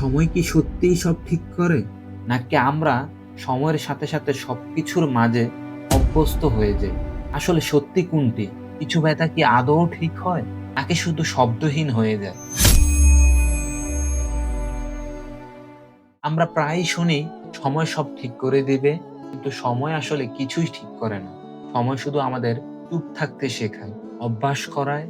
সময় কি সত্যিই সব ঠিক করে, নাকি আমরা সময়ের সাথে সাথে সবকিছুর মাঝে অভ্যস্ত হয়ে যাই? আসলে সত্যি কোনটি? কিছু ব্যথা কি আদৌ ঠিক হয়, নাকি শুধু শব্দহীন হয়ে যায়? আমরা প্রায়ই শুনি সময় সব ঠিক করে দিবে, কিন্তু সময় আসলে কিছুই ঠিক করে না। সময় শুধু আমাদের চুপ থাকতে শেখায়, অভ্যাস করায়,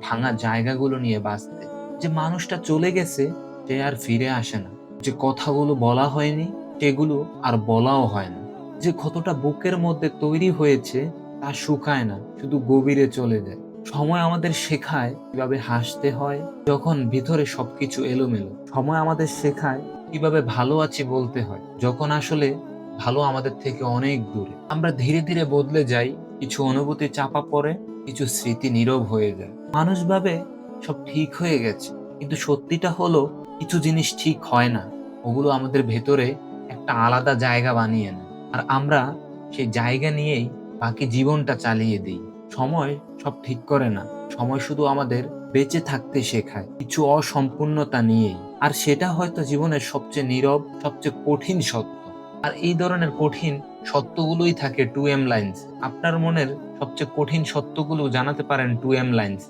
ভাঙা জায়গাগুলো নিয়ে বাঁচতে। যে মানুষটা চলে গেছে সে আর ফিরে আসে না। যে কথাগুলো বলা হয়নি সেগুলো আর বলাও হয় না। যে ক্ষতটা বুকের মধ্যে তৈরি হয়েছে তা শুকায় না, শুধু গভীরে চলে যায়। সময় আমাদের শেখায় কিভাবে হাসতে হয় যখন ভিতরে সবকিছু এলোমেলো। সময় আমাদের শেখায় কিভাবে ভালো আছি বলতে হয় যখন আসলে ভালো আমাদের থেকে অনেক দূরে। আমরা ধীরে ধীরে বদলে যাই, কিছু অনুভূতি চাপা পড়ে, কিছু স্মৃতি নীরব হয়ে যায়। মানুষ ভাবে সব ঠিক হয়ে গেছে, কিন্তু সত্যিটা হলো কিছু জিনিস ঠিক হয় না। ওগুলো আমাদের ভেতরে একটা আলাদা জায়গা বানিয়ে নেয়, আর আমরা সেই জায়গা নিয়েই বাকি জীবনটা চালিয়ে দিই। সময় সব ঠিক করে না, সময় শুধু আমাদের বেঁচে থাকতে শেখায় কিছু অসম্পূর্ণতা নিয়েই। আর সেটা হয়তো জীবনের সবচেয়ে নীরব, সবচেয়ে কঠিন সত্য। আর এই ধরনের কঠিন সত্যগুলোই থাকে 2M লাইন্স। আপনার মনের সবচেয়ে কঠিন সত্যগুলো জানাতে পারেন 2M লাইন্স।